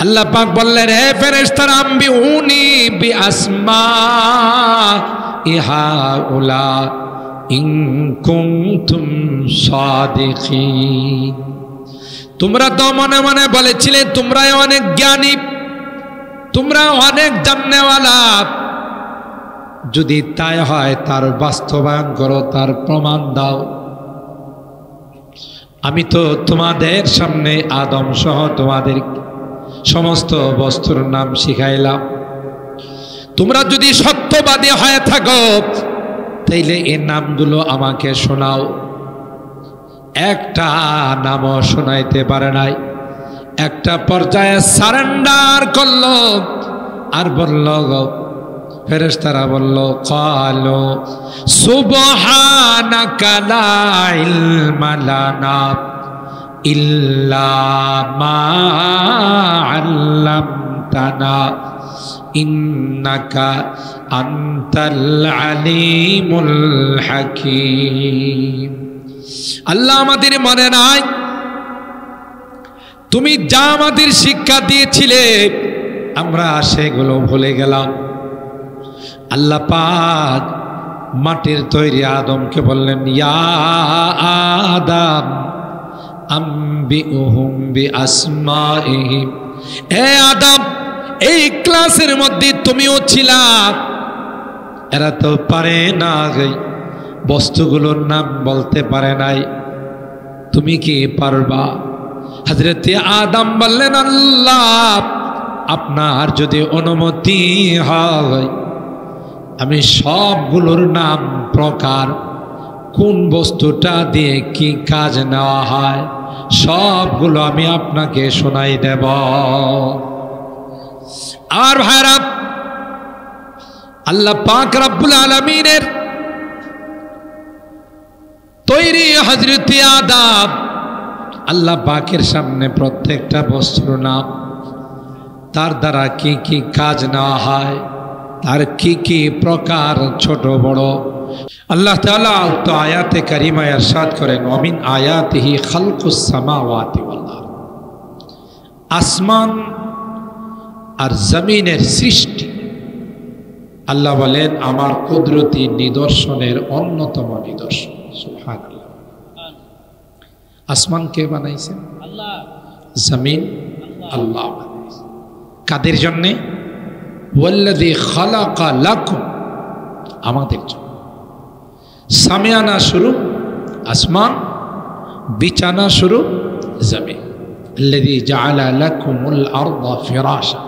আল্লাহ পাক বললেন, হে ফেরেশতারা, আম্বিউনি বিআসমাই হাউলা ইন কুনতুম সাদিকিন। তোমরা তো মনে মনে বলেছিলে তোমরা অনেক জ্ঞানী, তোমরা অনেক জাননেওয়ালা। যদি তাই হয় তার বাস্তবায়ন করো, তার প্রমাণ দাও। আমি তো তোমাদের সামনে আদম সহ তোমাদের সমস্ত বস্তুর নাম শিখাইলাম। তোমরা যদি সত্যবাদী হয়ে থাকো তাইলে এই নামগুলো আমাকে শোনাও। একটা নামও শোনাইতে পারে নাই। একটা পর্যায়ে সারেন্ডার করলো আর বলল, ফেরেশতারা বলল, ক্বালু সুবহানাকা লা ইলমা লানা ইল্লা মা আল্লামতানা ইন্নাকা আনতাল আলিমুল হাকীম। আল্লাহ, আমাদের মনে নাই তুমি যা আমাদের শিক্ষা দিয়েছিলে, আমরা সেগুলো ভুলে গেলাম। আল্লাহ পাক মাটির তৈরি আদমকে বললেন, ইয়া আদম আম্বিউহুম বিআসমাইহিম। হে আদম, এই ক্লাসের মধ্যে তুমিও ছিলা। এরা তো পারে না, বস্তুগুলোর নাম বলতে পারে নাই, তুমি কি পারবা? হযরতে আদম বললেন, আল্লাহ, আপনার যদি অনুমতি হয় আমি সবগুলোর নাম, প্রকার, কোন বস্তুটা দিয়ে কি কাজ নেওয়া হয় সবগুলো আমি আপনাকে শোনাই দেব। আর ভাইরা, আল্লাহ পাক রব্বুল আলামিনের তৈরি হযরতে আদম, আল্লাহ পাকের সামনে প্রত্যেকটা বস্তুর নাম, তার দ্বারা কি কি কাজ নেওয়া হয়, তার কি কি প্রকার, ছোট বড়, আল্লাহ তাআলা তো আয়াতে কারিমায় ইরশাদ করেন, ওমিন আয়াতিহি খালকুস সামাওয়াতি ওয়াল আরদ। আসমান আর জমিনের সৃষ্টি, আল্লাহ বলেন আমার কুদরতি নিদর্শনের অন্যতম নিদর্শন। সুবহানাল্লাহ। আসমান কে বানাইছেন? আল্লাহ। জমিন আল্লাহ বানাইছেন। কাদের জন্য? ওয়াল্লাযী খালাকা লাকুম, আমাদের জন্য। সামিয়ানা স্বরূপ আসমান, বিছানা স্বরূপ জমিন। আল্লাযী জাআলা লাকুমুল আরদা ফিরাশা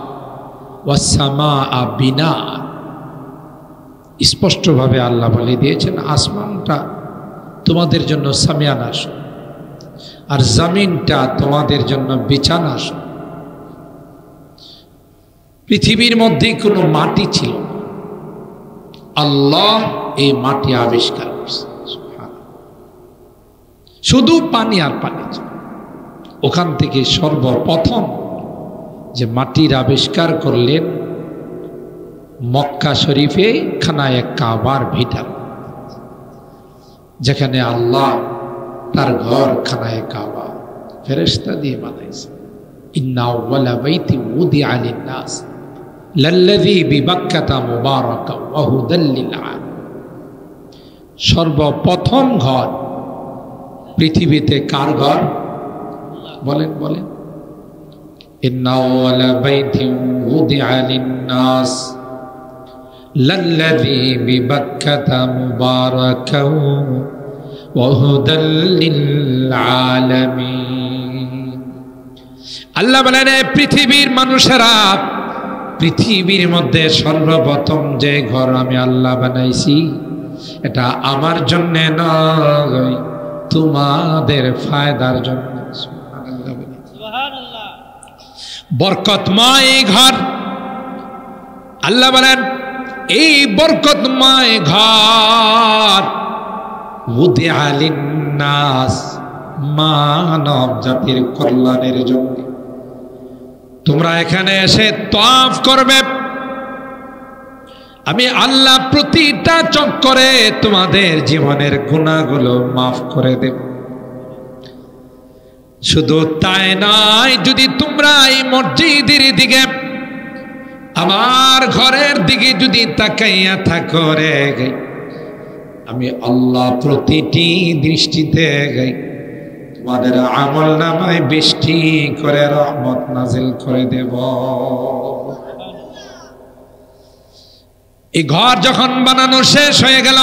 ওয়াস সামাআ বিনা। স্পষ্টভাবে আল্লাহ বলে দিয়েছেন আসমানটা তোমাদের জন্য সামিয়ানা স্বরূপ, আর জমিনটা তোমাদের জন্য বিছানা স্বরূপ। পৃথিবীর মধ্যে কোনো মাটি ছিল না, আল্লাহ এই মাটি আবিষ্কার করছে। শুধু পানি আর পানি। ওখান থেকে সর্বপ্রথম যে মাটির আবিষ্কার করলেন মক্কা শরীফে খানায়ে কাবার ভিটার, যেখানে আল্লাহ তার ঘর খানায়ে কাবা ফেরেশতা দিয়ে বানাইছে। ইন্না আউওয়ালা বাইতি উদিআ লিন-নাস লাল্লাযী বিবাক্কাতা মুবারাকান ওয়া হুদাল লিল আলামিন। সর্বপ্রথম ঘর পৃথিবীতে কার ঘর? বলেন বলেন। ইন্না আউওয়ালা বাইতি উদিআ লিন-নাস লাল্লাযী বিবাক্কাতা মুবারাকান ওয়া হুদাল লিল আলামিন। আল্লাহ বলেন, পৃথিবীর মানুষেরা, পৃথিবীর মধ্যে সর্বপ্রথম যে ঘর আমি আল্লাহ বানাইছি এটা আমার জন্য নয়, তোমাদের ফায়দার জন্য। সুবহানাল্লাহ। বরকতময় ঘর। আল্লাহ বলেন এই বরকতময় ঘর উদিআ লিন-নাস, মানব জাতির কল্যাণের জন্য। তোমরা এখানে এসে তাওয়াফ করবে, আমি আল্লাহ প্রতিটা চক্করে তোমাদের জীবনের গুনাহগুলো মাফ করে দেব। শুধু তাই নয়, যদি তোমরা এই মসজিদের দিকে আমার ঘরের দিকে যদি তাকাইয়া থাকো রে, আমি আল্লাহ প্রতিটি দৃষ্টিতে তোমাদের আমল নামায় বৃষ্টি করে রহমত নাজিল করে দেব। এই ঘর যখন বানানো শেষ হয়ে গেল,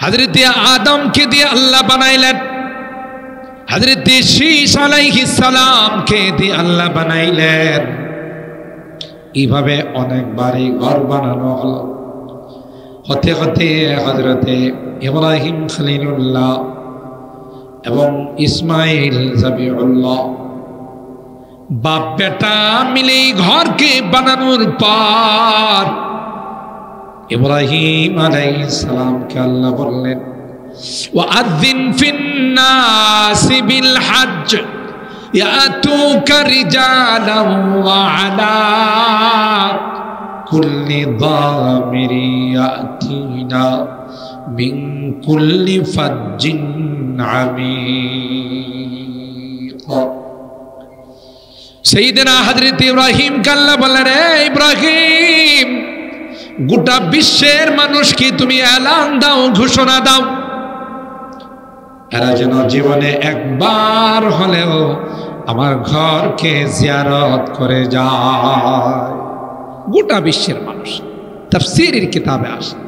হযরত আদমকে দিয়ে আল্লাহ বানাইলেন, হযরত শীস আলাইহিস সালামকে দিয়ে আল্লাহ বানাইলেন। এইভাবে অনেকবারই ঘর বানানো হলো। হতে হতে হযরতে ইব্রাহিম খলিলুল্লাহ এবং ইসমাইল জাবিউল্লাহ বাপ বেটা মিলে ঘরকে বানানোর পর ইব্রাহিম আলাইহিস সালামকে আল্লাহ বললেন, ওয়াআযিন ফিন্নাসি বিল হজ্জ ইয়াতুকা রিজালান ওয়া আলা কুল্লি দামিরি ইয়াতিনা মিন কুল্লি ফাজ্জিন আমিক। সাইয়েদনা হযরত ইব্রাহিম আল্লাহ বললেন, রে ইব্রাহিম, গোটা বিশ্বের মানুষকে তুমি এলান দাও, ঘোষণা দাও, এরা যেন জীবনে একবার হলেও আমার ঘরকে জিয়ারত করে যায়। গোটা বিশ্বের মানুষ, তাফসীরের কিতাবে আসে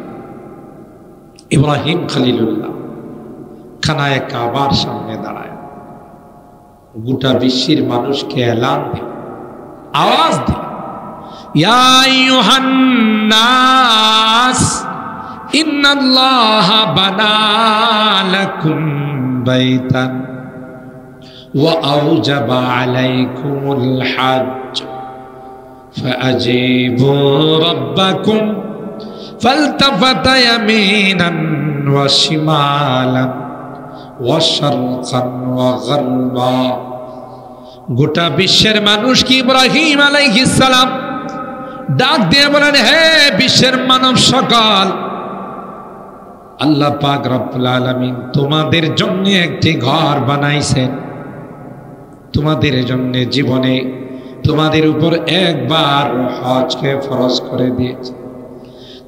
ইব্রাহিম খলিলুল্লাহ খানায়ে কাবার সামনে দাঁড়ায় গোটা বিশ্বের মানুষকে এলান দিল, আওয়াজ দিল, ইয়া আইয়ুহান নাস ইন্নাল্লাহা বানা লাকুম বাইতান ওয়া আওজাবা আলাইকুমুল হজ্জ ফাআজিবু রাব্বাকুম ফালতাফাতা ইয়ামিনান ওয়া শিমালান ওয়া শারকান ওয়া গারবা। গোটা বিশ্বের মানুষ কি ইব্রাহিম আলাইহিস সালাম ডাক দিয়ে বলেন, হে বিশ্বের মানব সকল, আল্লাহ পাক রব্বুল আলামিন তোমাদের জন্য একটি ঘর বানাইছেন, তোমাদের জন্য জীবনে তোমাদের উপর একবার হজকে ফরজ করে দিয়েছে।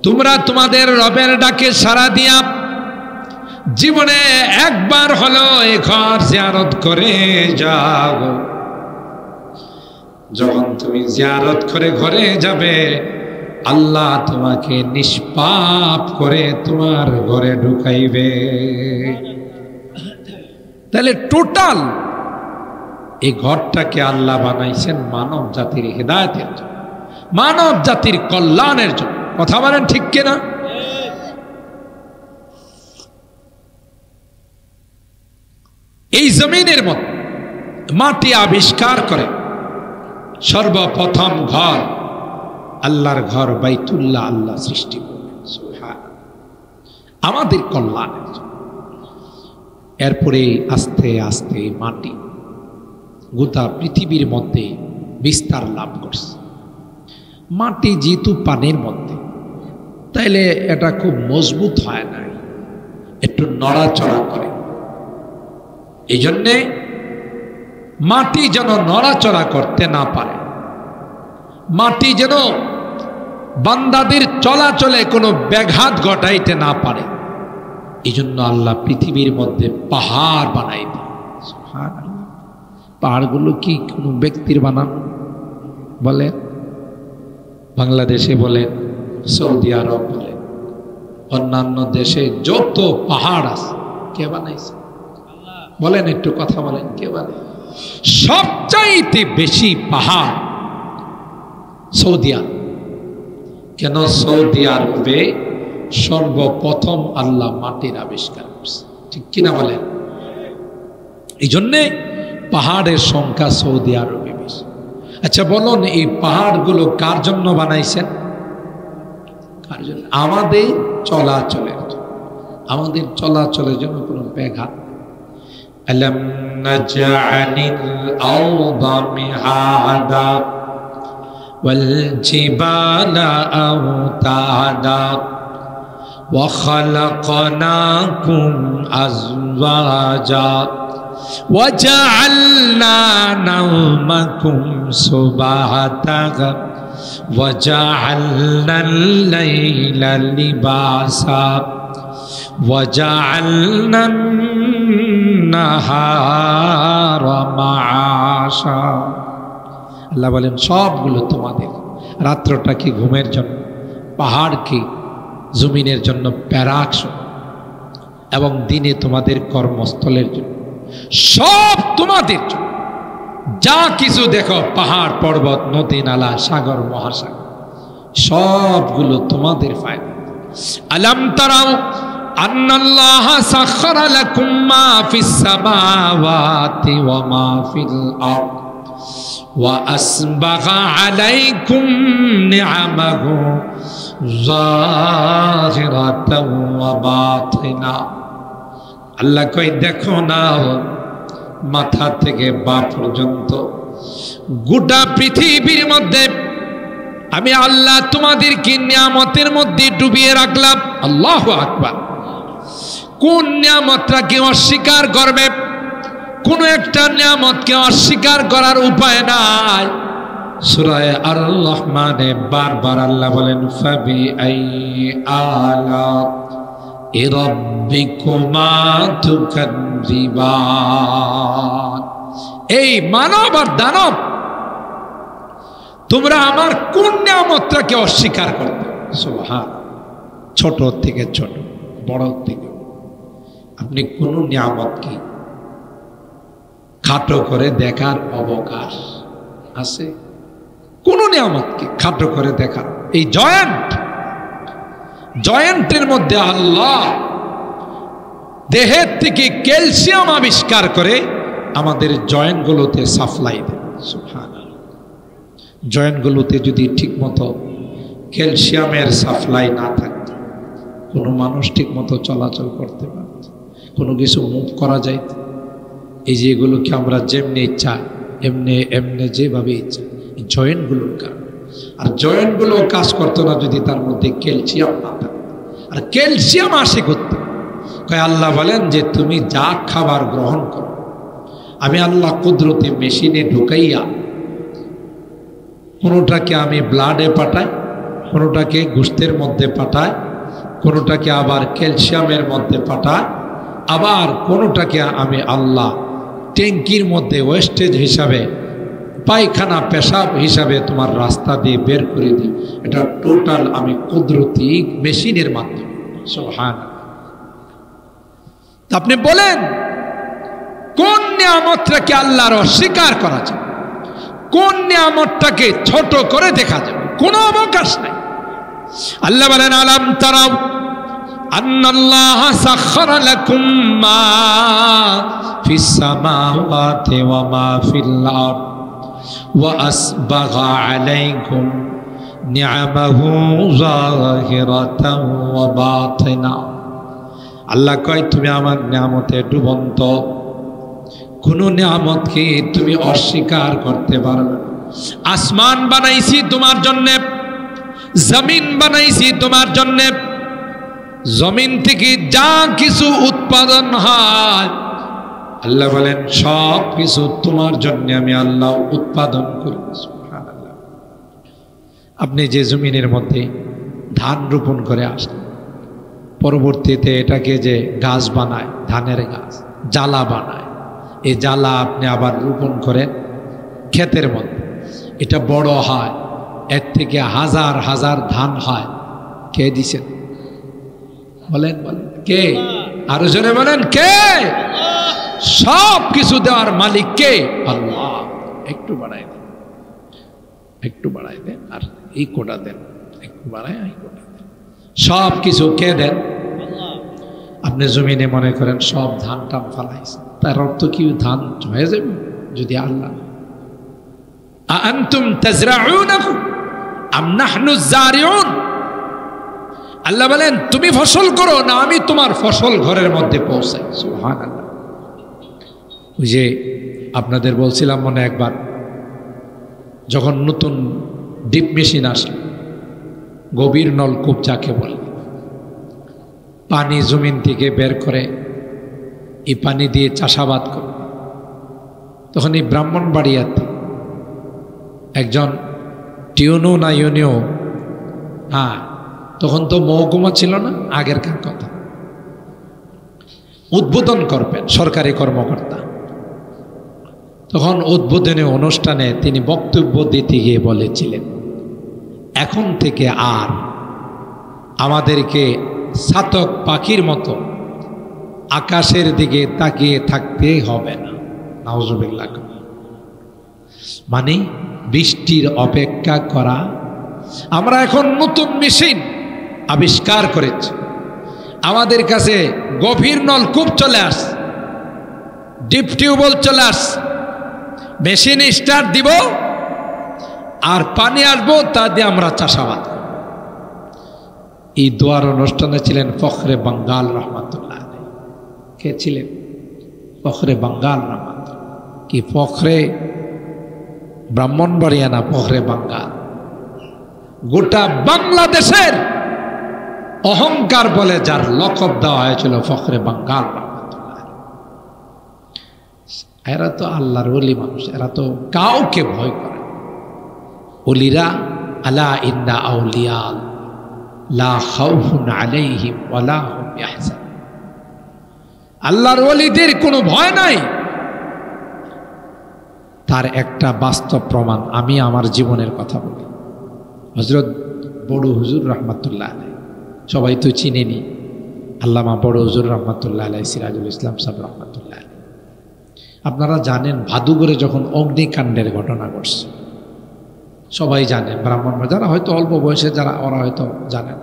তোমরা তোমাদের রবের ডাকে সাড়া দিয়া জীবনে একবার হলো এই ঘর জিয়ারত করে যাও। যখন তুমি জিয়ারত করে ঘরে যাবে, আল্লাহ তোমাকে নিষ্পাপ করে তোমার ঘরে ঢুকাইবে। তাহলে টোটাল এই ঘরটাকে আল্লাহ বানাইছেন মানব জাতির হিদায়াতের জন্য, মানব জাতির কল্যাণের জন্য। কথা বলেন ঠিক কিনা? এই জমিনের মধ্যে মাটি আবিষ্কার করে সর্বপ্রথম ঘর, আল্লাহর ঘর বাইতুল্লাহ আল্লাহ সৃষ্টি করলেন আমাদের কল্যাণের জন্য। এরপরে আস্তে আস্তে মাটি গোটা পৃথিবীর মধ্যে বিস্তার লাভ করছে। মাটি যেহেতু পানির মধ্যে, তাইলে এটা খুব মজবুত হয় না, একটু নড়াচড়া করে। এই জন্যে মাটি যেন নড়াচড়া করতে না পারে, মাটি যেন বান্দাদের চলাচলে কোনো ব্যাঘাত ঘটাইতে না পারে, এই জন্য আল্লাহ পৃথিবীর মধ্যে পাহাড় বানাই দেয়। পাহাড়গুলো কি কোনো ব্যক্তির বানানো? বলে বাংলাদেশে বলেন, সৌদি আরব বলেন, অন্যান্য দেশে যত পাহাড় আছে কে বানাইছে? বলেন, একটু কথা বলেন, কে বানায়? সবচাইতে বেশি পাহাড় সৌদি আরব। কেন? সৌদি আরবে সর্বপ্রথম আল্লাহ মাটির আবিষ্কার করছে, ঠিক কিনা বলেন? এই জন্যে পাহাড়ের সংখ্যা সৌদি আরবে বেশি। আচ্ছা বলুন, এই পাহাড়গুলো কার জন্য বানাইছেন? কার জন্য? আমাদের চলাচলের জন্য, আমাদের চলাচলের জন্য কোনো ব্যাঘাত। আলাম নাজআলিল আরদা মিহাদা ওয়াল জিবালা আওতাদা ওয়া খালাকনাকুম আজওয়াজা وجعلنا نومكم سباتا وجعلنا الليل لباسا وجعلنا النهار معاشا আল্লাহ বলেন সবগুলো তোমাদের। রাত্রটা কি ঘুমের জন্য, পাহাড় কি জমিনের জন্য প্যারাক্স, এবং দিনে তোমাদের কর্মস্থলের জন্য, সব তোমাদের জন্য। যা কিছু দেখো, পাহাড় পর্বত নদী নালা সাগর মহাসাগর, সবগুলো তোমাদের ফায়দা। আলাম তারাও আন্নাল্লাহা সাখখারা লাকুম মা ফিস সামাওয়াতি ওয়া মা ফিল আরদ ওয়া আসবাগা আলাইকুম নিআমাহু যাহিরাতাও ওয়া বাতিনা। আল্লাহ কই দেখো না, মাথা থেকে পা পর্যন্ত গোটা পৃথিবীর মধ্যে আমি আল্লাহ তোমাদেরকে নিয়ামতের মধ্যে ডুবিয়ে রাখলাম। আল্লাহু আকবার। কোন নিয়ামতটাকে অস্বীকার করবে? কোন একটা নিয়ামতকে অস্বীকার করার উপায় নাই। সূরা আর রহমানে বারবার আল্লাহ বলেন ফাবি আই আলা রাব্বিকুমা তুকাযিবান। এই মানব আর দানব, তোমরা আমার কোন নিয়ামতটাকে অস্বীকার করতে? সুবহান। ছোট থেকে ছোট, বড় থেকে, আপনি কোন নিয়ামতকে খাটো করে দেখার অবকাশ আছে? কোন নিয়ামতকে খাটো করে দেখার? এই জয়েন্টের মধ্যে আল্লাহ দেহের থেকে ক্যালসিয়াম আবিষ্কার করে আমাদের জয়েন্টগুলোতে সাপ্লাই দেন। সুবহানাল্লাহ। জয়েন্টগুলোতে যদি ঠিকমতো ক্যালসিয়ামের সাপ্লাই না থাকতো, কোনো মানুষ ঠিকমতো চলাচল করতে পারত, কোনো কিছু মুভ করা যাইত। এই যে এগুলোকে আমরা যেমনি ইচ্ছা এমনি এমনি যেভাবে ইচ্ছা, এই জয়েন্টগুলোর কারণে। আর জয়েন্টগুলো কাজ করতো না যদি তার মধ্যে ক্যালসিয়াম না থাকতো। আর ক্যালসিয়াম আসে করতে কয় আল্লাহ বলেন যে তুমি যা খাবার গ্রহণ করো, আমি আল্লাহ কুদরতি মেশিনে ঢুকাইয়া কোনোটাকে আমি ব্লাডে পাঠাই, কোনোটাকে গোশতের মধ্যে পাঠাই, কোনোটাকে আবার ক্যালসিয়ামের মধ্যে পাঠাই, আবার কোনোটাকে আমি আল্লাহ ট্যাঙ্কির মধ্যে ওয়েস্টেজ হিসাবে, পায়খানা পেশাব হিসাবে তোমার রাস্তা দিয়ে বের করে দিই। এটা টোটাল আমি কুদরতি মেশিনের মাধ্যমে। সুবহানাল্লাহ। আপনি বলেন কোন নিয়ামতটাকে আল্লাহর অস্বীকার করা যায়? কোন নিয়ামতটাকে ছোট করে দেখা যাবে? কোনো অবকাশ নাই। আল্লাহ বলেন আলাম তারাও আন্নাল্লাহা সাখখারা লাকুম মা ফিস সামাওয়াতি ওয়া মা ফিল আরদ ওয়া আসবাগা আলাইকুম নিআমাহু যাহিরাতাও ওয়া বাতিনা। আল্লাহ কয় তুমি আমার নিয়ামতে ডুবন্ত, কোন নিয়ামতকে তুমি অস্বীকার করতে পারবে না। আসমান বানাইছি তোমার জন্য, জমিন বানাইছি তোমার জন্য, জমিন থেকে যা কিছু উৎপাদন হয় আল্লাহ বলেন সব কিছু তোমার জন্য আমি আল্লাহ উৎপাদন করি। সুবহানাল্লাহ। আপনি যে জমিনের মধ্যে ধান রোপণ করে আসেন, পরবর্তীতে এটাকে যে গাছ বানায়, ধানের গাছ জ্বালা বানায়, এই জ্বালা আপনি আবার রোপণ করেন ক্ষেতের মধ্যে, এটা বড় হয়, এর থেকে হাজার হাজার ধান হয়। কে দিছেন? বলেন বলেন কে? আরো জোরে বলেন কে? সব কিছু দেওয়ার মালিক কে? আল্লাহ। একটু বাড়াই দেন, একটু বাড়াই দেন, আর এই কোটা দেন, একটু বাড়ায় এই কোটা দেন। সব কিছু কে দেন? আপনি জমিনে মনে করেন সব ধান টান ফালাইছে, তার অর্থ কি ধান হয়ে যাবে? যদি আল্লাহ আনতুম তাজরাউনাহু আম নাহনু যারিউন। আল্লাহ বলেন তুমি ফসল করো না আমি তোমার ফসল ঘরের মধ্যে পৌঁছাই। সুবহানাল্লাহ। ওই যে আপনাদের বলছিলাম মনে একবার, যখন নতুন ডিপ মেশিন আসলো, গভীর নলকূপ যাকে বলে, পানি জমিন থেকে বের করে এই পানি দিয়ে চাষাবাদ করে, তখন এই ব্রাহ্মণবাড়িয়াতে একজন টিউনো না ইউনিও, হ্যাঁ তখন তো মহকুমা ছিল না, আগেরকার কথা, উদ্বোধন করবেন সরকারি কর্মকর্তা। তখন উদ্বোধনী অনুষ্ঠানে তিনি বক্তব্য দিতে গিয়ে বলেছিলেন, এখন থেকে আর আমাদেরকে ছাতক পাখির মতো আকাশের দিকে তাকিয়ে থাকতে হবে না। নাউজুবিল্লাহ। মানে বৃষ্টির অপেক্ষা করা। আমরা এখন নতুন মেশিন আবিষ্কার করেছি, আমাদের কাছে গভীর নলকূপ চলে আস, ডিপ টিউবওয়েল চলে আস, মেশিন স্টার্ট দিব আর পানি আসবো, তা দিয়ে আমরা চাষাবাদ। এই দোয়ার অনুষ্ঠানে ছিলেন ফখরে বাঙ্গাল রহমাতুল্লাহ। কে ছিলেন? ফখরে বাঙ্গাল রহমাতুল্লাহ। কি ফখরে ব্রাহ্মণবাড়িয়া না ফখরে বাঙ্গাল? গোটা বাংলাদেশের অহংকার বলে যার লকব দেওয়া হয়েছিল ফখরে বাঙ্গাল রহমাতুল্লাহ। এরা তো আল্লাহর ওলি মানুষ, এরা তো কাউকে ভয় করে। ওলিরা আলা ইন্না আউলিয়া লা খাউফুন আলাইহিম ওয়ালা হুম ইয়াহজানুন। আল্লাহর ওলিদের কোনো ভয় নাই। তার একটা বাস্তব প্রমাণ আমি আমার জীবনের কথা বলি। হযরত বড় হুজুর রহমাতুল্লাহ আলাইহি, সবাই তো চিনেনি, আল্লামা বড় হুজুর রহমাতুল্লাহ আলাইহি, সিরাজুল ইসলাম সাহেব রহমাতুল্লাহ আলাইহি। আপনারা জানেন ভাদুগরে যখন অগ্নিকাণ্ডের ঘটনা ঘটছে, সবাই জানেন, ব্রাহ্মণবাড়িয়া যারা হয়তো অল্প বয়সে যারা, ওরা হয়তো জানেন।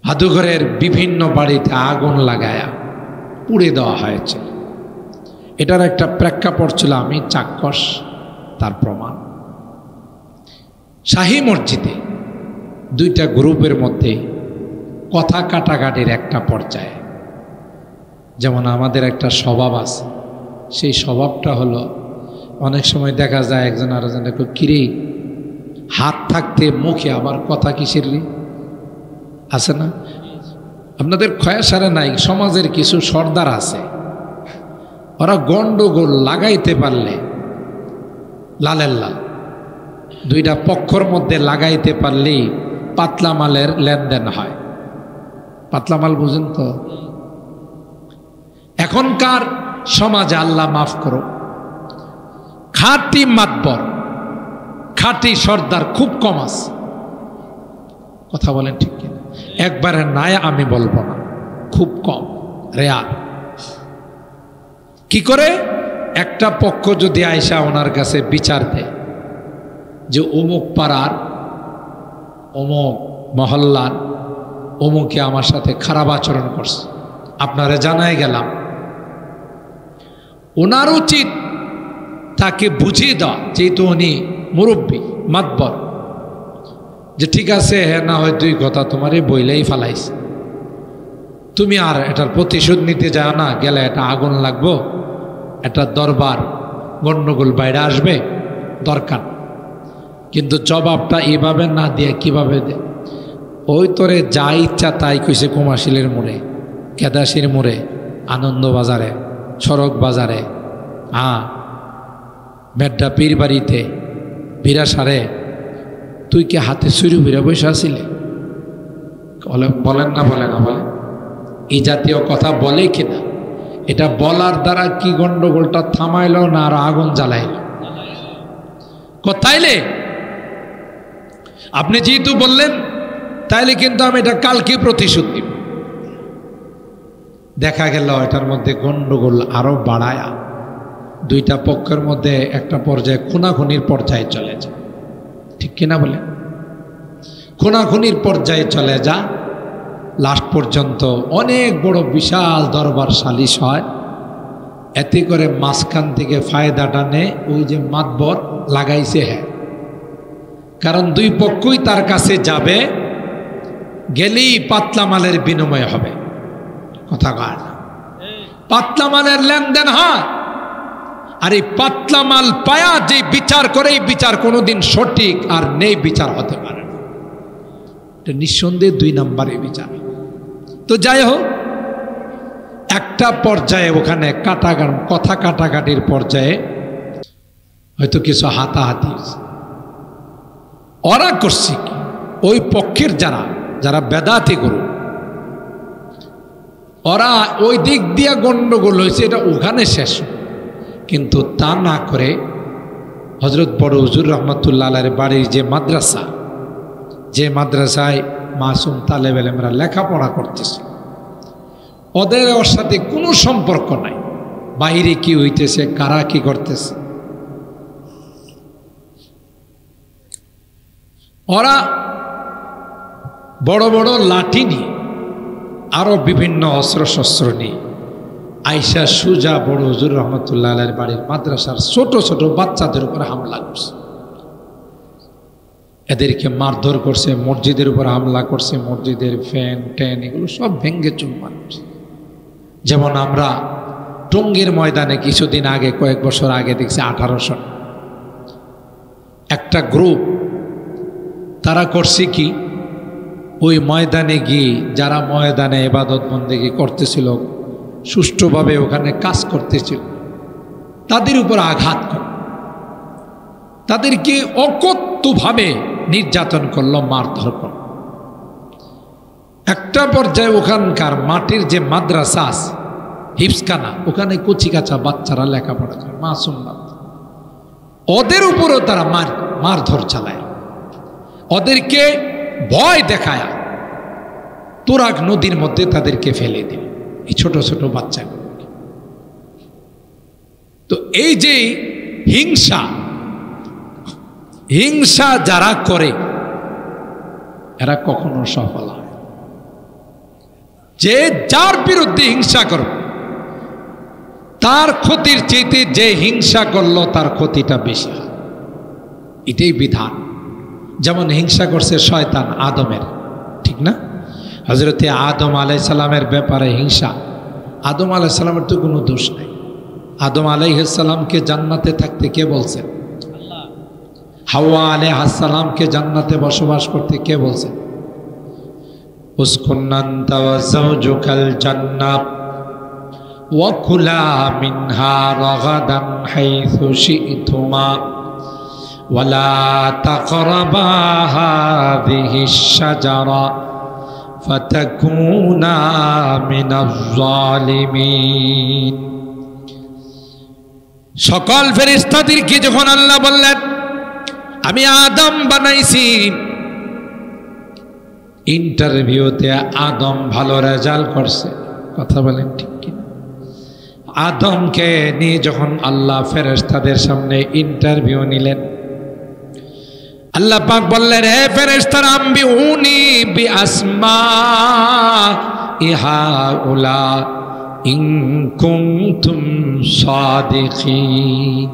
ভাদুঘরের বিভিন্ন বাড়িতে আগুন লাগায়া পুড়ে দেওয়া হয়েছে। এটার একটা প্রেক্ষাপট ছিল আমি চাক্ষুষ, তার প্রমাণ। শাহী মসজিদে দুইটা গ্রুপের মধ্যে কথা কাটাকাটির একটা পর্যায়ে, যেমন আমাদের একটা স্বভাব আছে, সেই স্বভাবটা হলো অনেক সময় দেখা যায় একজন আরেকজনের কিরে হাত থাকতে মুখে আবার কথা কিসের আছে না? আপনাদের খয়াসারে নাই, সমাজের কিছু সর্দার আছে, ওরা গন্ডগোল লাগাইতে পারলে লালের লাল, দুইটা পক্ষর মধ্যে লাগাইতে পারলেই পাতলা মালের লেনদেন হয়। পাতলা মাল বুঝেন তো? এখনকার সমাজে আল্লাহ মাফ করো, খাঁটি মাতবর খাঁটি সর্দার খুব কম আছে। কথা বলেন ঠিক কিনা? একবারে নাই আমি বলবো না, খুব কম, রেয়ার। কি করে? একটা পক্ষ যদি আয়সা ওনার কাছে বিচার দেয় যে অমুক পাড়ার অমুক মহল্লার অমুকে আমার সাথে খারাপ আচরণ করছে, আপনারে জানাই গেলাম, ওনার উচিত তাকে বুঝিয়ে দেওয়া, যেহেতু উনি মুরব্বী মাতবর, যে ঠিক আছে হ্যাঁ না হয় দুই কথা তোমারই বইলেই ফালাইছে, তুমি আর এটার প্রতিশোধ নিতে যাও না, গেলে এটা আগুন লাগবো, এটা দরবার গণ্ডগোল বাইরে আসবে, দরকার। কিন্তু জবাবটা এভাবে না দিয়ে কিভাবে দে? ওই তোরে যা ইচ্ছা তাই কইছে কুমাশিলের মোড়ে, কেদাসির মোড়ে, আনন্দ বাজারে, সড়ক বাজারে, মেড্ডা পীর বাড়িতে, বিরাসারে, তুই কি হাতে চুরি ফিরে বসে আসিলে? বলেন না বলে না বলে? এই জাতীয় কথা বলে কিনা? এটা বলার দ্বারা কি গন্ডগোলটা থামাইল না আর আগুন জ্বালাইল? কোথাইলে আপনি যেহেতু বললেন, তাইলে কিন্তু আমি এটা কালকে প্রতিশোধ দিব। দেখা গেল এটার মধ্যে গন্ডগোল আরো বাড়ায়া দুইটা পক্ষের মধ্যে একটা পর্যায়ে খুনাখুনির পর্যায়ে চলে যায়। ঠিক কিনা বলে? খুনাখুনির পর্যায়ে চলে যা, লাস্ট পর্যন্ত অনেক বড় বিশাল দরবার সালিশ হয়। এতে করে মাঝখান থেকে ফায়দাটা নেয় ওই যে মাতবর লাগাইছে, হ্যাঁ, কারণ দুই পক্ষই তার কাছে যাবে, গেলেই পাতলা মালের বিনিময় হবে। কথা কয় না? পাতলা মালের লেনদেন হয়। আর এই পাতলা মাল পায়া যে বিচার করে, এই বিচার কোনোদিন সঠিক আর নেই বিচার হতে পারে না। এটা নিঃসন্দেহে দুই নম্বরে বিচার। তো যাই হোক, একটা পর্যায়ে ওখানে কথা কাটাকাটির পর্যায়ে হয়তো কিছু হাতাহাতি, ওরা করছে কি, ওই পক্ষের যারা বেদাতি গুরু, ওরা ওই দিক দিয়া গন্ডগোল হয়েছে, এটা ওখানে শেষ। কিন্তু তা না করে হজরত বড় হুজুর রহমতুল্লাহ আলাইহির বাড়ির যে মাদ্রাসা, যে মাদ্রাসায় মাসুম তালেব এলেমরা লেখাপড়া করতেছে, ওদের ওর সাথে কোনো সম্পর্ক নাই। বাইরে কি হইতেছে, কারা কি করতেছে, ওরা বড় বড় লাঠি নিয়ে আরো বিভিন্ন অস্ত্র শস্ত্র নিয়ে আইসা সুজা বড় হুজুর রহমতুল্লাহ আলাইহির বাড়ির মাদ্রাসার ছোট ছোট বাচ্চাদের উপর হামলা করছে, এদেরকে মারধর করছে, মসজিদের উপর হামলা করছে, মসজিদের ফ্যান ট্যান এগুলো সব ভেঙ্গে চুরমার করছে। যেমন আমরা টঙ্গীর ময়দানে কিছুদিন আগে, কয়েক বছর আগে দেখছি 1800 একটা গ্রুপ, তারা করছে কি, ওই ময়দানে গিয়ে যারা ময়দানে ইবাদত বন্দেগী করতেছিল, সুষ্ঠুভাবে ওখানে কাজ করতেছিল, তাদের উপর আঘাত করে তাদেরকে অকথ্যভাবে নির্যাতন করলো, মারধর করল। একটা পর্যায়ে ওখানকার মাটির যে মাদ্রাসা আছে হিফজখানা, ওখানে কচিকাচা বাচ্চারা লেখাপড়া করে, মাসুম বাচ্চা, ওদের উপরও তারা মারধর চালায়, ওদেরকে ভয় দেখায় তুরাগ নদীর মধ্যে তাদেরকে ফেলে দিল, এই ছোট ছোট বাচ্চাগুলোকে। তো এই যে হিংসা যারা করে, এরা কখনো সফল হয়। যে যার বিরুদ্ধে হিংসা করবে, তার ক্ষতির চাইতে যে হিংসা করলো তার ক্ষতিটা বেশি হয়, এটাই বিধান। যেমন হিংসা করছে শয়তান আদমের, ঠিক না? হযরতে আদম আলাইহিস সালামের ব্যাপারে হিংসা, আদম আলাইহিস সালামের তো কোনো দোষ নাই। আদম আলাইহিস সালামকে জান্নাতে থাকতে কে বলছেন? আল্লাহ। হাওয়া আলাইহিস সালামকে জান্নাতে বসবাস করতে কে বলছেন? উসকুন আনতা ওয়া যাওজুকাল জান্নাহ ওয়া কুলা মিনহা রাগাদান হাইসু শি'তুমা ওয়ালা তাকরাবা হাযিহিশ শাজারা ফাতাকুনা মিনাজ জালিমিন। সকল ফেরেশতাদেরকে যখন আল্লাহ বললেন আমি আদম বানাইছি, ইন্টারভিউতে আদম ভালো রেজাল্ট করছে, কথা বলেন ঠিক কি? আদমকে নিয়ে যখন আল্লাহ ফেরেশতাদের সামনে ইন্টারভিউ নিলেন, আল্লাহ পাক বললেন হে ফেরেশতারা আম্বিউনি বিআসমাই হাউলা ইন কুনতুম সাদিকিন।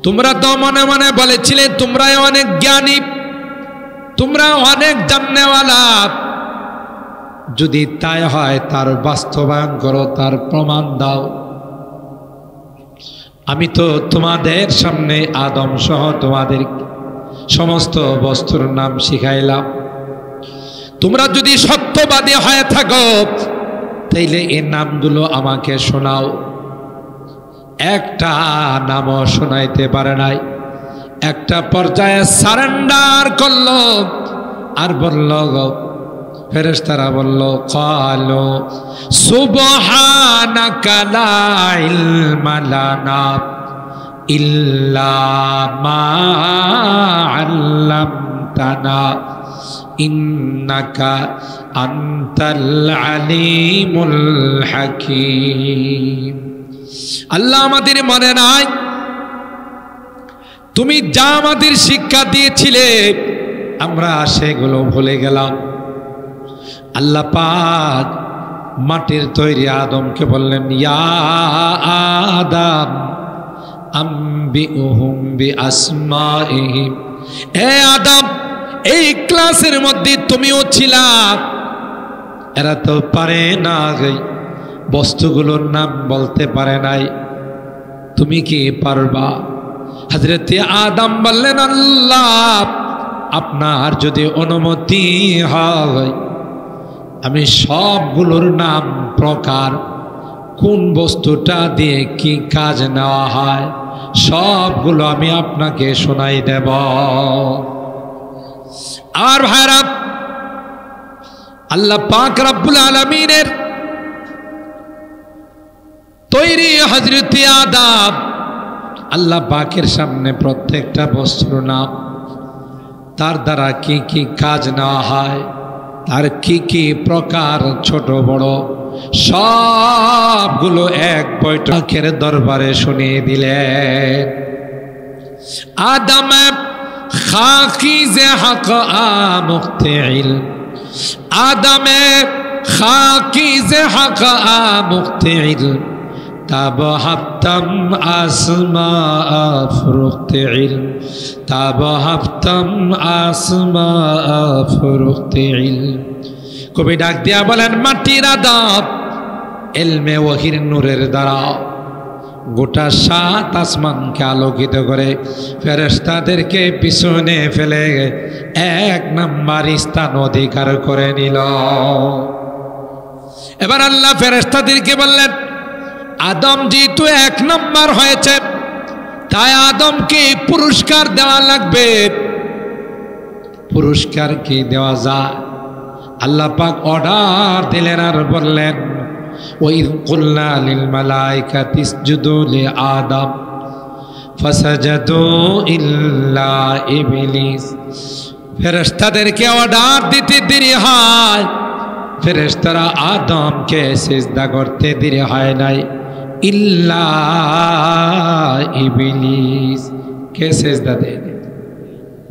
তোমরা তো মনে মনে বলেছিলে তোমরা অনেক জ্ঞানী, তোমরা অনেক জাননেওয়ালা, যদি তাই হয় তার বাস্তবায়ন করো, তার প্রমাণ দাও। আমি তো তোমাদের সামনে আদম সহ তোমাদের সমস্ত বস্তুর নাম শিখাইলাম, তোমরা যদি সত্যবাদী হয়ে থাকো তাইলে এই নামগুলো আমাকে শোনাও। একটা নামও শোনাইতে পারে নাই। একটা পর্যায়ে সারেন্ডার করলো আর বলল, ফেরেশতারা বলল ক্বালু সুবহানাকা লা ইলমা লানা ইল্লা মা আল্লামতানা ইন্নাকা আনতাল আলিমুল হাকীম। আল্লাহ আমাদের মনে নাই, তুমি যা আমাদের শিক্ষা দিয়েছিলে আমরা সেগুলো ভুলে গেলাম। আল্লাহ পাক মাটির তৈরি আদমকে বললেন ইয়া আদম আম্বিউহুম বিআসমাইহিম। হে আদম, এই ক্লাসের মধ্যে তুমিও ছিলা, এরা তো পারে না, বস্তুগুলোর নাম বলতে পারে নাই, তুমি কি পারবা? হযরত আদম বললেন আল্লাহ আপনার যদি অনুমতি হয় আমি সবগুলোর নাম প্রকার কোন বস্তুটা দিয়ে কি কাজ নেওয়া হয় সবগুলো আমি আপনাকে শোনাই দেব। আর ভাইরা, আল্লাহ পাক রব্বুল আলামিনের তৈরি হযরত আদম, আল্লাহ পাকের সামনে প্রত্যেকটা বস্তুর নাম, তার দ্বারা কি কি কাজ নেওয়া হয়, তার কি কি প্রকার ছোট বড় সবগুলো এক বৈঠকের দরবারে শুনিয়ে দিলেন। আদম খাকিজে হক মুক্তিল, আদমে খাকিজে হক মুক্তিল, তাব হাফতাম আসমা ফুরুক্তিল, তাব হাফতাম আসমা ফুরুক্তিল। কবি ডাক দিয়া বলেন, মাটির আদম এলমে ওয়াহির নূরের দ্বারা গোটা 7 আসমানকে আলোকিত করে ফেরেশতাদেরকে পিছনে ফেলে 1 নম্বর স্থান অধিকার করে নিল। এবার আল্লাহ ফেরেশতাদেরকে বললেন, আদম যেহেতু 1 নম্বর হয়েছে তাই আদমকে পুরস্কার দেওয়া লাগবে। পুরস্কার কি দেওয়া যায়? আল্লাহ পাক অর্ডার দিলেন আর বললেন, ওয়াইদ কুলনা লিল মালাইকাতি ইসজুদু লি আদম ফাসাজাদু ইল্লা ইবলিস। ফেরেশতাদেরকে অর্ডার দিতে দেরি হয়, ফেরেশতারা আদমকে সিজদা করতে দেরি হয় নাই, ইল্লা ইবলিস। কে সিজদা দেয়নি?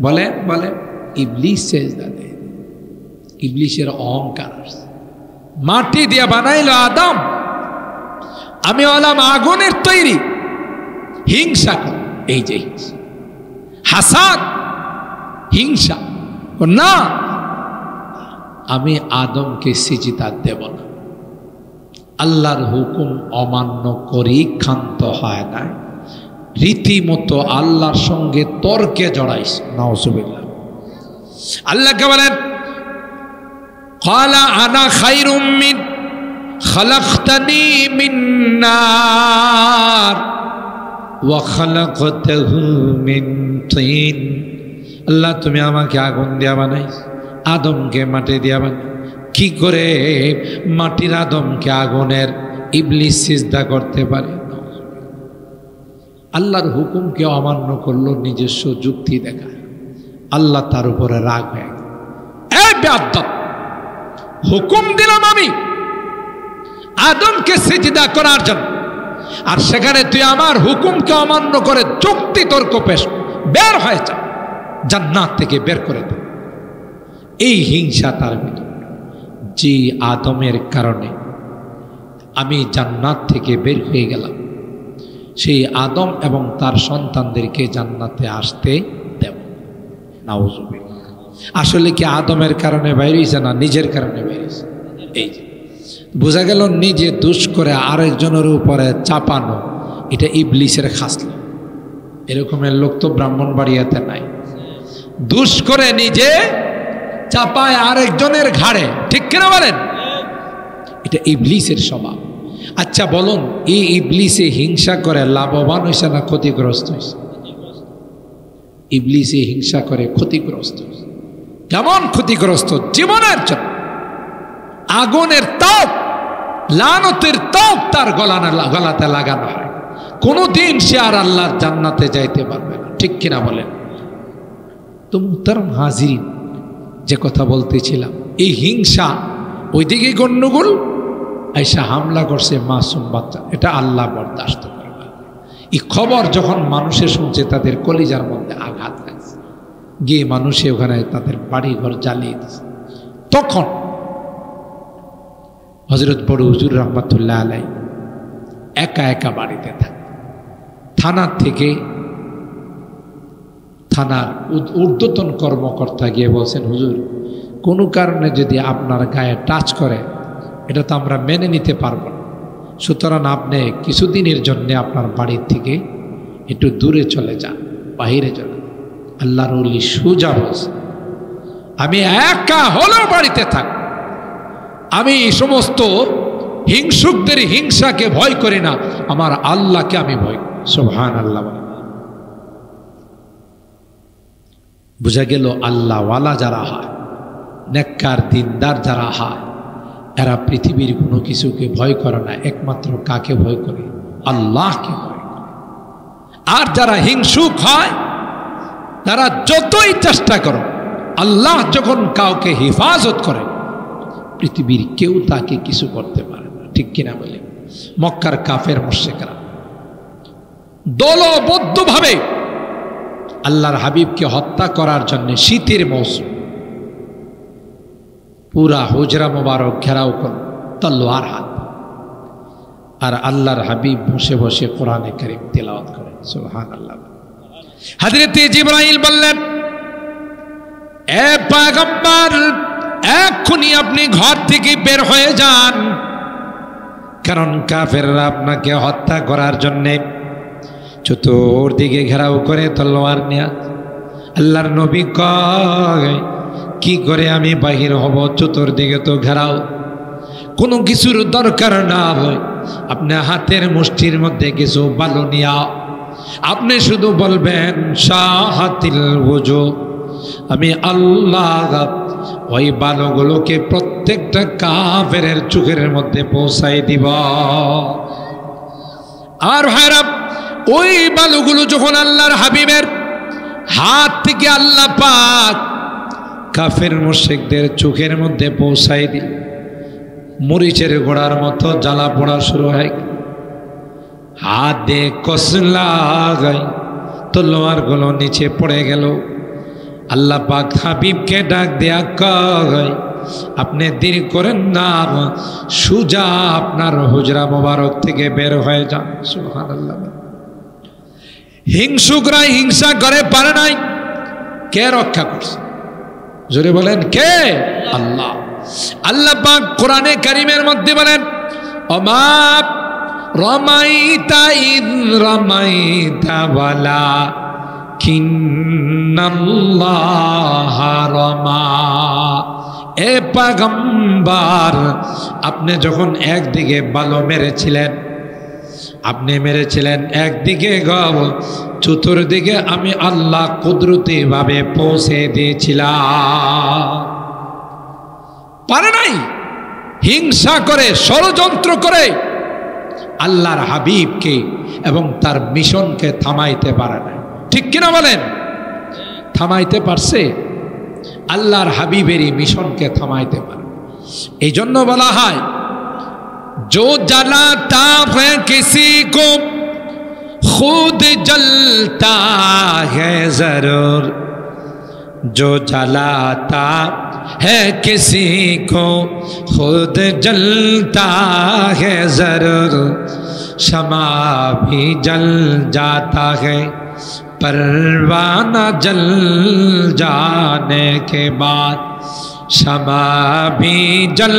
বলে বলে ইবলিস সিজদা দেয়। ইবলিসের অহংকার, মাটি দিয়ে বানাইলো আদম, আমি হলাম আগুনের তৈরি, হিংসা কর, এই যে হাসাদ হিংসা না, আমি আদমকে সিজদা দেব না। আল্লাহর হুকুম অমান্য করি ক্ষান্ত হয় না, রীতিমতো আল্লাহর সঙ্গে তর্কে জড়াইস। নাউজুবিল্লাহ। আল্লাহকে বলেন, ক্বালা আনা খায়রুম মিন খালাকতানি মিন নার ওয়া খালাকতাহু মিন তিন। আল্লাহ তুমি আমাকে আগুন দিয়া বানাইস, আদমকে মাটি দিয়া বানাই। কি করে মাটির আদমকে আগুনের ইবলিস সিজদা করতে পারে? আল্লাহর হুকুমকে অমান্য করলো, নিজস্ব যুক্তি দেখায়। আল্লাহ তার উপরে রাগ হয়ে গেল, এই বেয়াদব, হুকুম দিলাম আমি আদমকে সিজদা করার জন্য, আর সেখানে তুই আমার হুকুমকে অমান্য করে যুক্তি তর্ক পেশ, বের হয়ে যা, জান্নাত থেকে বের করে দে। এই হিংসা তার ভিতর, যে আদমের কারণে আমি জান্নাত থেকে বের হয়ে গেলাম, সেই আদম এবং তার সন্তানদেরকে জান্নাতে আসতে দেব। নাউজুবিল্লাহ। আসলে কি আদমের কারণে বাইরে হয়েছে না নিজের কারণে বাইরে হয়েছে? এই যে বোঝা গেল, নিজে দুষ করে আরেকজনের উপরে চাপানো, এটা ইবলিসের খাসলা। এরকমের লোক তো ব্রাহ্মণবাড়িয়াতে নাই। দুষ করে নিজে চাপায় আরেকজনের ঘাড়ে, ঠিক কিনা বলেন? এটা ইবলিসের স্বভাব। আচ্ছা বলুন, এই ইবলিসে হিংসা করে লাভবান হয়েছে না ক্ষতিগ্রস্ত হয়েছে? ইবলিসে হিংসা করে ক্ষতিগ্রস্ত। কেমন ক্ষতিগ্রস্ত? জীবনের জন্য আগুনের তাপ, লানতের তাপ তার গলাতে লাগানো হয়, কোনোদিন সে আর আল্লাহর জান্নাতে যাইতে পারবে না, ঠিক কিনা বলেন? তো মুহতারাম হাজিরিন, যে কথা বলতেছিলাম, এই হিংসা ওইদিকে গন্ডগোল, আইসা হামলা করছে মাসুম বাচ্চা, এটা আল্লাহ বরদাস্ত করে না। এই খবর যখন মানুষে শুনছে, তাদের কলিজার মধ্যে আঘাত লাগছে, গিয়ে মানুষে ওখানে তাদের বাড়ি ঘর জ্বালিয়ে দিচ্ছে। তখন হযরত বড় হুজুর রহমাতুল্লাহ আলাই একা একা বাড়িতে থাকে। থানার থেকে থানার ঊর্ধ্বতন কর্মকর্তা গিয়ে বলছেন, হুজুর কোনো কারণে যদি আপনার গায়ে টাচ করে, এটা তো আমরা মেনে নিতে পারবো না, সুতরাং আপনি কিছুদিনের জন্য আপনার বাড়ির থেকে একটু দূরে চলে যান, বাহিরে চলে যান। আল্লাহর ওলি সুজা বলছে, আমি একা হলেও বাড়িতে থাক, আমি এই সমস্ত হিংসুকদের হিংসাকে ভয় করি না, আমার আল্লাহকে আমি ভয় করি। সুবহানাল্লাহ। বুঝা গেল আল্লাহওয়ালা যারা হয়, নেককার দিনদার যারা হয়, এরা পৃথিবীর কোনো কিছুকে ভয় করে না, একমাত্র কাকে ভয় করে? আল্লাহকে ভয় করে। আর যারা হিংসুক হয় তারা যতই চেষ্টা করো, আল্লাহ যখন কাউকে হেফাজত করে পৃথিবীর কেউ তাকে কিছু করতে পারে না। ঠিক কিনা বলে? মক্কার কাফের মুশরিকরা দলবদ্ধভাবে আল্লাহর হাবিবকে হত্যা করার জন্য শীতের মৌসুম পুরা হুজরা মোবারক ঘেরাও করল তলোয়ার হাত, আর আল্লাহর হাবিব বসে বসে কোরআনে কারীম তিলাওয়াত করেন। সুবহানাল্লাহ। হযরত জিবরাইল বললেন, এ পয়গম্বর, এক্ষুনি আপনি ঘর থেকে বের হয়ে যান, কারণ কাফেররা আপনাকে হত্যা করার জন্যে চতুর্দিকে ঘেরাও করে তলোয়ার নিয়ে। আল্লাহর নবী কয়, কি করে আমি বাহির হব? চতুর্দিকে তো ঘেরাও, কোনো কিছুর দরকার না হয়, আপনি হাতের মুষ্টির মধ্যে কিছু বালু নিয়া আপনি শুধু বলবেন শাহাতিল ওযু, আমি আল্লাহ ওই বালুগুলোকে প্রত্যেকটা কাফেরের চোখের মধ্যে পৌঁছাই দিব। আর ভাইরা, ওই বালুগুলো যখন আল্লাহর হাবিবের হাত থেকে আল্লাহ পাক কাফের মুশরিকদের চোখের মধ্যে পৌঁছাই দিল, মরিচের গোড়ার মতো জ্বালা পোড়া শুরু হয়। হাত দিয়ে কসলা গাই তলোয়ার গুলো নিচে পড়ে গেল। আল্লাহ পাক হাবিবকে ডাক দেয়া কয়, আপনি দেরি করেন না, সুজা আপনার হুজরা মোবারক থেকে বের হয়ে যান। সুবহানাল্লাহ। হিংসুকরা হিংসা করে পারে নাই, কে রক্ষা করছে? জোরে বলেন, কে? আল্লাহ। আল্লাহ পাক কোরআনে কারীমের মধ্যে বলেন, ওমা রামাইতা ইয রামাইতা ওয়ালাকিন্নাল্লাহা রামা। এ পয়গম্বর, আপনি যখন একদিকে বালু মেরেছিলেন, আপনি মেরেছিলেন একদিকে গব, চতুর্দিকে আমি আল্লাহ কুদরতি ভাবে পৌঁছে দিয়েছিলাম। পারে নাই, হিংসা করে ষড়যন্ত্র করে আল্লাহর হাবিবকে এবং তার মিশনকে থামাইতে পারে না। ঠিক কিনা বলেন? থামাইতে পারছে? আল্লাহর হাবিবেরই মিশনকে থামাইতে পারে। এই জন্য বলা হয়, जो जलाता है किसी को खुद जलता है जरूर, जो जलाता है किसी को खुद जलता है जरूर, शमा भी जल जाता है परवाना जल जाने के बाद, शमा भी जल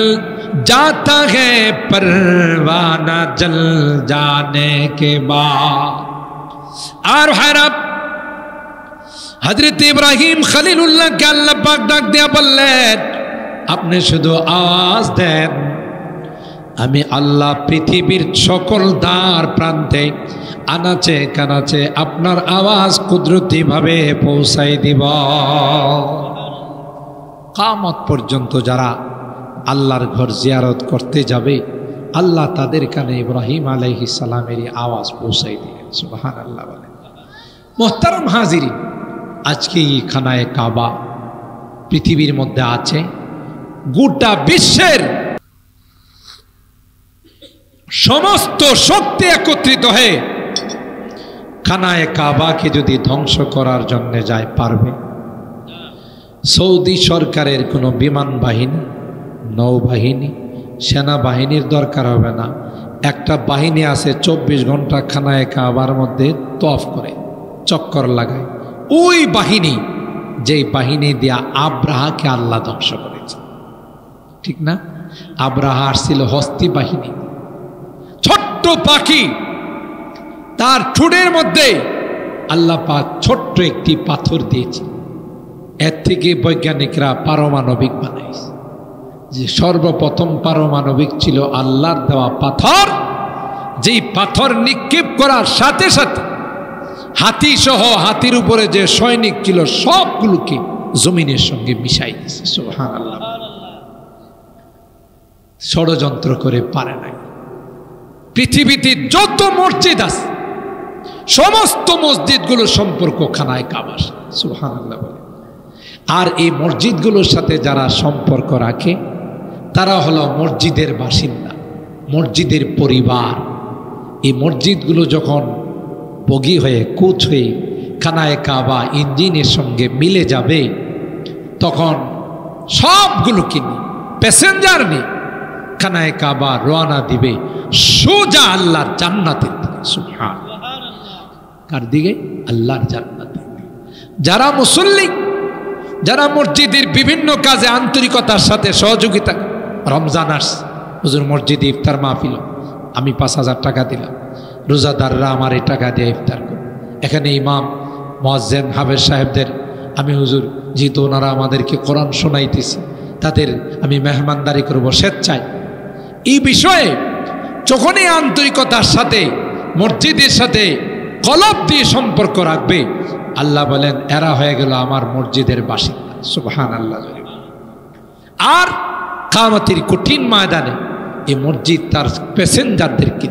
जाता है परवाना जल जाने के बाद। और हरब हजरत इब्राहिम खलीलुल्लाह के अल्लाह पाक डाक दिया বললেন, আপনি শুধু আওয়াজ দেন, আমি আল্লাহ পৃথিবীর সকল দ্বার প্রান্তে আনাচে কানাচে আপনার আওয়াজ কুদরতি ভাবে পৌঁছাই দিব। কিয়ামত পর্যন্ত যারা আল্লাহর ঘর জিয়ারত করতে যাবে, আল্লাহ তাদের কানে ইব্রাহিম আলাইহিস সালামের আওয়াজ পৌঁছাই দিলেন। সুবহানাল্লাহ বলেন। মুহতারাম হাজিরিন, আজকে এই খানায়ে কাবা পৃথিবীর মধ্যে আছে, গোটা বিশ্বের সমস্ত শক্তি একত্রিত হয়ে খানায়ে কাবাকে যদি ধ্বংস করার জন্য যায়, পারবে? সৌদি সরকারের কোনো বিমান বাহিনী, নৌবাহিনী, সেনাবাহিনীর দরকার হবে না। একটা বাহিনী আছে 24 ঘন্টা খানায়ে কাবার মধ্যে তওয়াফ করে, চক্কর লাগায়। ওই বাহিনী, যেই বাহিনী দিয়া আব্রাহাকে আল্লাহ ধ্বংস করেছে, ঠিক না? আব্রাহা আসছিল হস্তি বাহিনী, ছোট্ট পাখি, তার ঠোঁটের মধ্যে আল্লাহ পাক ছোট্ট একটি পাথর দিয়েছে। এর থেকে বৈজ্ঞানিকরা পারমাণবিক বানাইছে। যে সর্বপ্রথম পারমাণবিক ছিল আল্লাহর দেওয়া পাথর, যেই পাথর নিক্ষেপ করার সাথে সাথে হাতি সহ হাতির উপরে যে সৈনিক ছিল সবগুলোকে জমিনের সঙ্গে মিশাই দিয়েছে। সুবহানাল্লাহ। ষড়যন্ত্র করে পারে নাই। পৃথিবীতে যত মসজিদ আছে সমস্ত মসজিদগুলো সম্পর্ক খানায় কাবার। সুবহানাল্লাহ। আর এই মসজিদগুলোর সাথে যারা সম্পর্ক রাখে তারা হলো মসজিদের বাসিন্দা, মসজিদের পরিবার। এই মসজিদগুলো যখন বগি হয়ে কুচ হয়ে খানায় কাবা ইঞ্জিনের সঙ্গে মিলে যাবে তখন সবগুলোকে নিয়ে প্যাসেঞ্জার নিয়ে খানায় কাবা রওনা দিবে সোজা আল্লাহর জান্নাতের দিকে। সুবহানাল্লাহ। কার দিকে? আল্লাহর জান্নাতের দিকে। যারা মুসল্লি, যারা মসজিদের বিভিন্ন কাজে আন্তরিকতার সাথে সহযোগিতা, রমজান আসছে, হুজুর মসজিদে ইফতার মাহফিল, আমি 5,000 টাকা দিলাম, রোজাদাররা আমার এই টাকা দিয়ে ইফতার করে, এখানে ইমাম মুয়াজ্জিন হাফেজ সাহেবদের আমি হুজুর যেহেতু ওনারা আমাদেরকে কোরআন শোনাইতেছি তাদের আমি মেহমানদারি করব স্বেচ্ছায়। এই বিষয়ে যখনই আন্তরিকতার সাথে মসজিদের সাথে কলব দিয়ে সম্পর্ক রাখবে আল্লাহ বলেন এরা হয়ে গেল আমার মসজিদের বাসিন্দা। সুবহানাল্লাহ। আর কিয়ামতের কঠিন ময়দানে এই মসজিদ তার প্যাসেঞ্জারদেরকে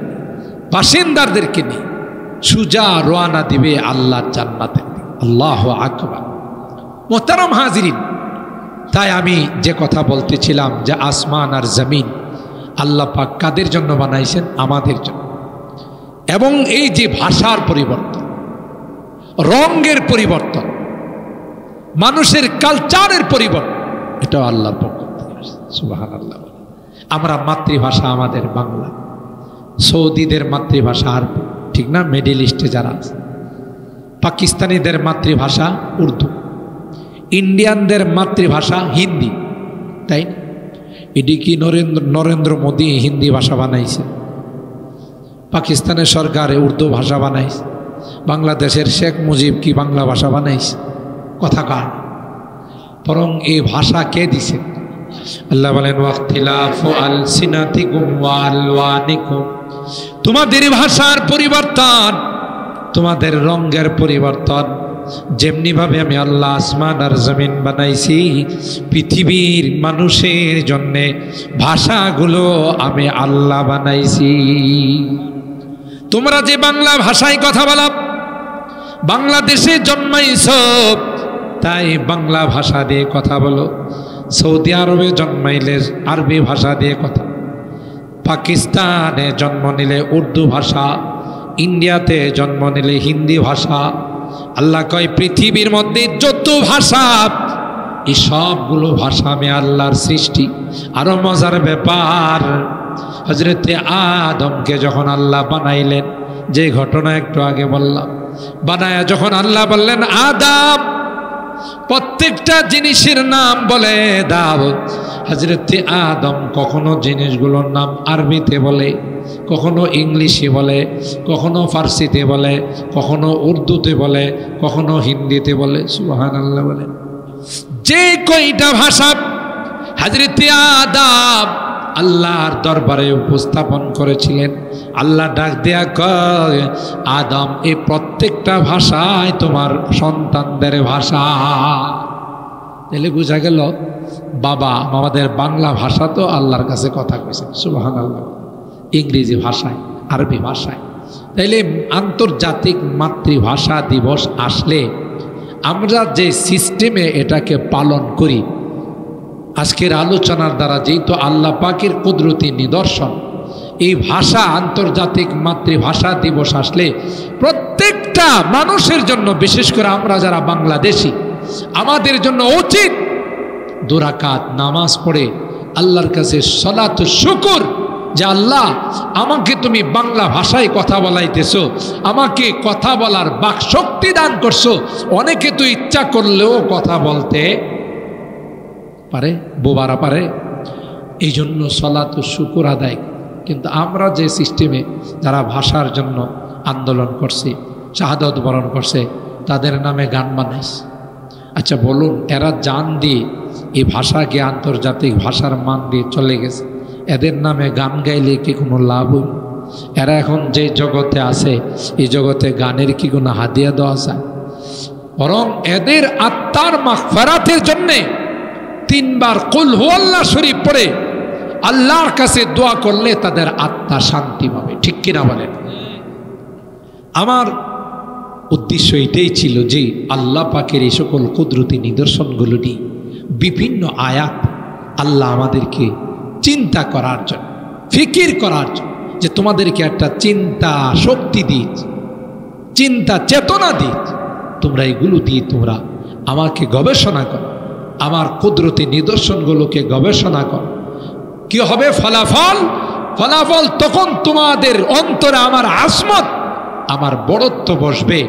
বাসিন্দাদেরকে নিয়ে সুজা রওনা দিবে আল্লাহর জান্নাতে। আল্লাহু আকবার। মোহতারাম হাজিরিন, তাই আমি যে কথা বলতেছিলাম যে আসমান আর জমিন আল্লাহ পাক কাদের জন্য বানাইছেন? আমাদের জন্য। এবং এই যে ভাষার পরিবর্তন, রঙের পরিবর্তন, মানুষের কালচারের পরিবর্তন, এটাও আল্লাহর পক্ষ থেকে আসছে। সুবহানাল্লাহ। আমরা মাতৃভাষা আমাদের বাংলা, সৌদিদের মাতৃভাষা আরবি, ঠিক না? মিডল ইস্টে যারা আছে, পাকিস্তানিদের মাতৃভাষা উর্দু, ইন্ডিয়ানদের মাতৃভাষা হিন্দি, তাই না? এটি কি নরেন্দ্র মোদী হিন্দি ভাষা বানাইছে? পাকিস্তানের সরকার উর্দু ভাষা বানাইছে? বাংলাদেশের শেখ মুজিব কি বাংলা ভাষা বানাইছে? কথা কার? বরং এই ভাষা কে দিছে? আল্লাহ বলেন ওয়াখতিলাফু আলসিনাতিকুম ওয়া আলওয়ানিকুম, তোমাদের ভাষার পরিবর্তন, তোমাদের রঙের পরিবর্তন, যেমনি ভাবে আমি আল্লাহ আসমান আর জমিন বানাইছি পৃথিবীর মানুষের জন্যে ভাষাগুলো আমি আল্লাহ বানাইছি। তোমরা যে বাংলা ভাষায় কথা বলো, বাংলাদেশে জন্মাইছ তাই বাংলা ভাষা দিয়ে কথা বলো, সৌদি আরবে জন্মাইলে আরবি ভাষা দিয়ে কথা, পাকিস্তানে জন্ম নিলে উর্দু ভাষা, ইন্ডিয়াতে জন্ম নিলে হিন্দি ভাষা। আল্লাহ কয় পৃথিবীর মধ্যে যত ভাষা এই সবগুলো ভাষা আমি আল্লাহর সৃষ্টি। আরো মজার ব্যাপার, হযরতে আদমকে যখন আল্লাহ বানাইলেন, যে ঘটনা একটু আগে বললাম, বানায়া যখন আল্লাহ বললেন আদম প্রত্যেকটা জিনিসের নাম বলে দাও, হযরতে আদম কখনো জিনিসগুলোর নাম আরবিতে বলে, কখনো ইংলিশে বলে, কখনো ফার্সিতে বলে, কখনো উর্দুতে বলে, কখনো হিন্দিতে বলে। সুবহানাল্লাহ। বলে যে কয়টা ভাষা হযরতে আদম আল্লাহর দরবারে উপস্থাপন করেছিলেন, আল্লাহ ডাক দেয়া কয় আদম এই প্রত্যেকটা ভাষায় তোমার সন্তানদের ভাষা। তাহলে বোঝা গেল বাবা আমাদের বাংলা ভাষা তো আল্লাহর কাছে কথা কইছেন। সুবহানাল্লাহ। ইংরেজি ভাষায়, আরবি ভাষায়। তাইলে আন্তর্জাতিক মাতৃভাষা দিবস আসলে আমরা যে সিস্টেমে এটাকে পালন করি, আজকের আলোচনার দ্বারা যেহেতু আল্লাহ পাকের কুদরতি নিদর্শন, এই ভাষা আন্তর্জাতিক মাতৃভাষা দিবস আসলে প্রত্যেকটা মানুষের জন্য, বিশেষ করে আমরা যারা বাংলাদেশি, আমাদের জন্য উচিত 2 রাকাত নামাজ পড়ে আল্লাহর কাছে সালাত শুকর, যে আল্লাহ আমাকে তুমি বাংলা ভাষায় কথা বলাইতেছো, আমাকে কথা বলার বাক শক্তি দান করছো। অনেকে তো ইচ্ছা করলেও কথা বলতে পারে, বোবারা পারে, এই জন্য সালাত শুকর আদায়। কিন্তু আমরা যে সিস্টেমে যারা ভাষার জন্য আন্দোলন করছে, শাহাদত বরণ করছে, তাদের নামে গান বানাইছে। আচ্ছা বলুন, এরা জান দিয়ে এই ভাষাকে আন্তর্জাতিক ভাষার মান দিয়ে চলে গেছে। এদের নামে গান গাইলে কি কোনো লাভ হইল? এরা এখন যে জগতে আছে এই জগতে গানের কি কোনো হাদিয়া দেওয়া যায়? বরং এদের আত্মার মাগফিরাতের জন্যে 3 বার কুল হুয়াল্লাহ শরীফ পড়ে আল্লাহর কাছে দোয়া করলে তাদের আত্মা শান্তি পাবে। ঠিক কিনা বলেন? আমার উদ্দেশ্য এটাই ছিল যে আল্লাহ পাকের এই সকল কুদরতি নিদর্শনগুলো নিয়ে বিভিন্ন আয়াত আল্লাহ আমাদেরকে চিন্তা করার জন্য, ফিকির করার জন্য, যে তোমাদেরকে একটা চিন্তা শক্তি দিয়েছে, চিন্তা চেতনা দিয়েছে, তোমরা এগুলো দিয়ে তোমরা আমাকে গবেষণা করো, আমার কুদরতি নিদর্শনগুলোকে গবেষণা করো। কি হবে ফলাফল? ফলাফল তখন তোমাদের অন্তরে আমার আসমত, আমার বড়ত্ব বসবে।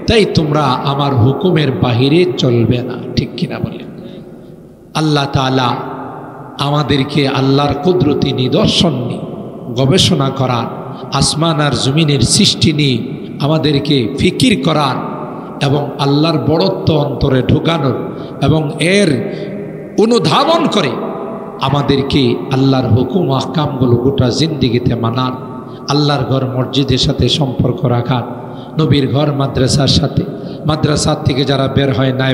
তাই তোমরা আমার হুকুমের বাহিরে চলবে না। ঠিক কিনা বলেন? আল্লাহ তাআলা আমাদেরকে আল্লাহর কুদরতি নিদর্শন নিয়ে গবেষণা করার, আসমান আর জমিনের সৃষ্টি নিয়ে আমাদেরকে ফিকির করার এবং আল্লাহর বড়ত্ব অন্তরে ঢোকানোর এবং এর অনুধাবন করে আমাদেরকে আল্লাহর হুকুম আহকামগুলো গোটা জিন্দিগিতে মানার, আল্লাহর ঘর মসজিদের সাথে সম্পর্ক রাখার, নবীর ঘর মাদ্রাসার সাথে, মাদ্রাসার থেকে যারা বের হয় নাই